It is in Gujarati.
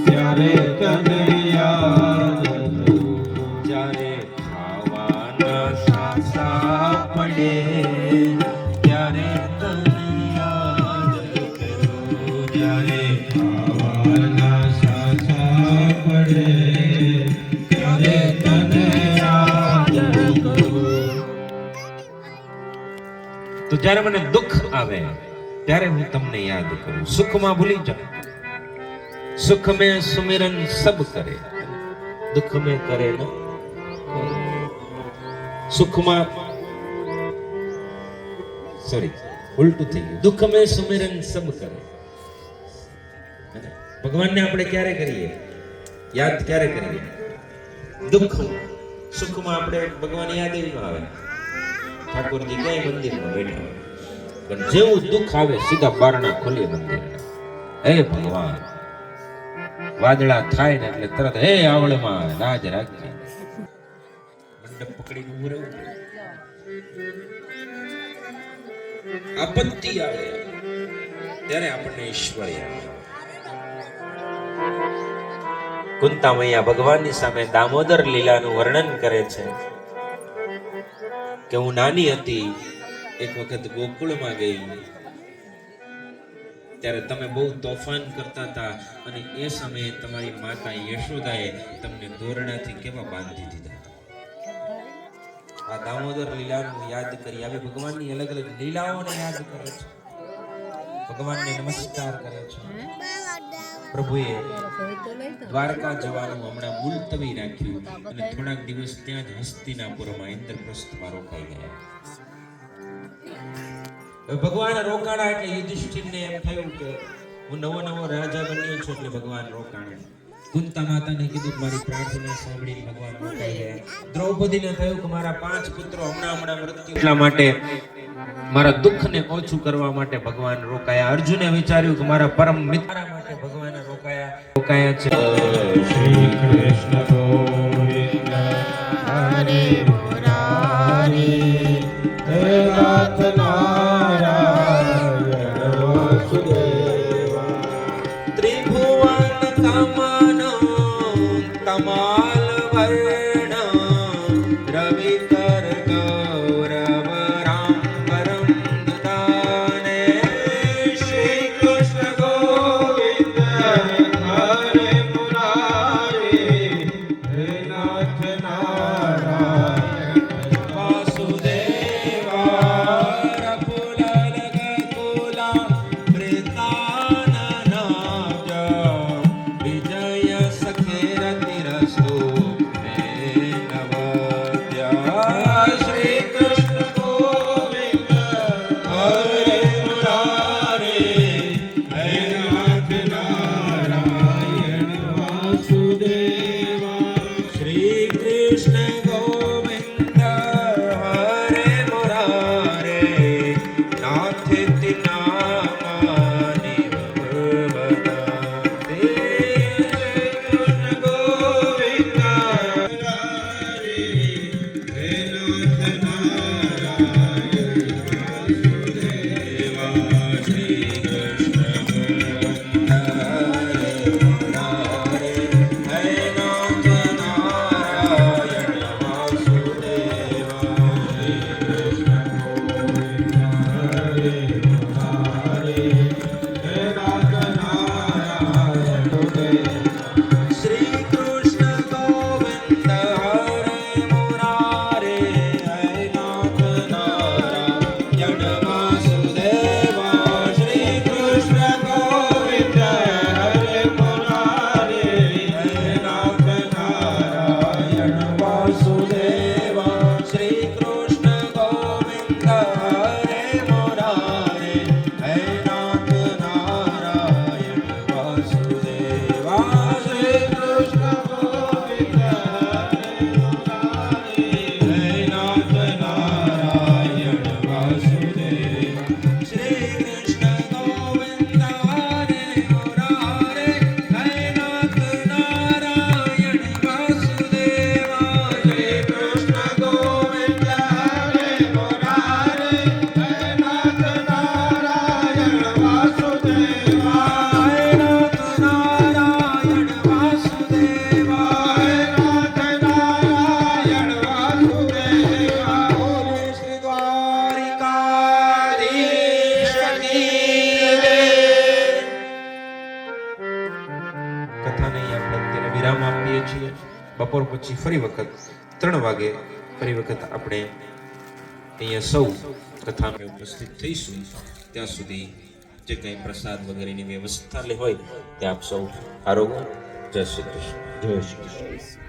ત્યારે તને યાદ કરું. જ્યારે ખાવાના સાસા પડે ત્યારે તને યાદ કરું. જ્યારે ખાવાના સાસા પડે ત્યારે તને યાદ કરું. તો જ્યારે મને દુઃખ આવે ત્યારે હું તમને યાદ કરું. સુખમાં ભૂલી જાઉં. સુખ में सुमिरन सब करे, दुख में करे न. સુખમાં સોરી ઉલટું થઈ ગયું. દુઃખ में सुमिरन सब करे. ભગવાનને આપણે ક્યારે કરીએ યાદ? ક્યારે કરીએ? દુઃખ સુખમાં આપણે ભગવાન યાદ ન આવે. ઠાકોરજી ક્યાંય મંદિરમાં બેઠા હોય, પણ જેવું દુઃખ આવે સીધા બારણા ખોલીએ મંદિરના. હે ભગવાન, વાદળા થાય ને એટલે તરત હે આવળમાં રાજ રાખજે. મંડપ પકડીને ઊભું રહેવું. આપત્તિ આવે ત્યારે આપણને ઈશ્વર યાદ આવે. કુંતા મૈયા ભગવાનની સામે દામોદર લીલાનું વર્ણન કરે છે કે હું નાની હતી, એક વખત ગોકુળમાં ગઈ, ત્યારે તમે બહુ તોફાન કરતા હતા અને એ સમયે તમારી માતા યશોદાએ તમને દોરડાથી કેવા બાંધી દીધા હતા. આ દામોદર લીલાનું યાદ કરી, આવી ભગવાનની અલગ અલગ લીલાઓને યાદ કરે છે, ભગવાનને નમસ્કાર કરે છે. પ્રભુએ દ્વારકા જવાનું હમણાં મુલતવી રાખ્યું અને થોડાક દિવસ ત્યાં જ હસ્તિનાપુરમાં ઇન્દ્રપ્રસ્થમાં રોકાઈ ગયા. ભગવાન રોકાણા એટલે યુધિષ્ઠિરને એમ થયું કે હું નવો નવો રાજા બન્યો છું એટલે ભગવાન રોકાણા. કુંતા માતાને કીધું મારી પ્રાર્થના સાંભળીને ભગવાન રોકાઈ ગયા. દ્રૌપદીને થયું કે મારા 5 પુત્રો હમણાં મૃત્યુ, એટલા માટે મારા દુઃખને ઓછું કરવા માટે ભગવાન રોકાયા. અર્જુને વિચાર્યું કે મારા પરમ મિત્ર માટે ભગવાન રોકાયા છે. શ્રી કૃષ્ણ ગોવિંદ હરે મુરારી, હે નાથ નારાયણ વાસુદેવા. ત્રિભુવન કમનો કમાલ વર્ણ, રવિ કર ગૌરવ રામબરમ દદાને. શ્રી કૃષ્ણ ગોવિંદ હરે મુરારી, હે નાથ નારાયણ વાસુદેવા. રઘુલાલ ગોકુલા વૃંદાવનનાજ, વિજય સખેર તિરસ્તુ મે નવદ્યા. શ્રી કૃષ્ણ ગોવિંદ હરે મુરારી, હે નાથ નારાયણ વાસુદેવા. શ્રી કૃષ્ણ ગોવિંદ હરે મુરારે, નાથ તિનામાનિ ભવનાતે. કૃષ્ણ ગોવિંદ હરે, હે નાથ નારાયણ વાસુદેવા. શ્રી કૃષ્ણ ગોવિંદ હરે મુરારે, હે નાથ નારાયણ વાસુદેવા. શ્રી કૃષ્ણ ગોવિંદ હરે મુરારે, હે નાથ નારાયણ વાસુદેવા. શ્રી કૃષ્ણ ગોવિંદ હરે મુરારે, હે નાથ નારાયણ વાસુદેવા. શ્રી કૃષ્ણ ગોવિંદ હરે મુરારે, હે નાથ નારાયણ વાસુદેવા. કથાને અહીં આપણે અત્યારે વિરામ આપીએ છીએ. બપોર પછી ફરી વખત 3 વાગે ફરી વખત આપણે અહીંયા સૌ કથામાં ઉપસ્થિત થઈશું. ત્યાં સુધી જે કંઈ પ્રસાદ વગેરેની વ્યવસ્થા હોય તે આપ સૌ આરોગો. જય શ્રી કૃષ્ણ. જય શ્રી કૃષ્ણ.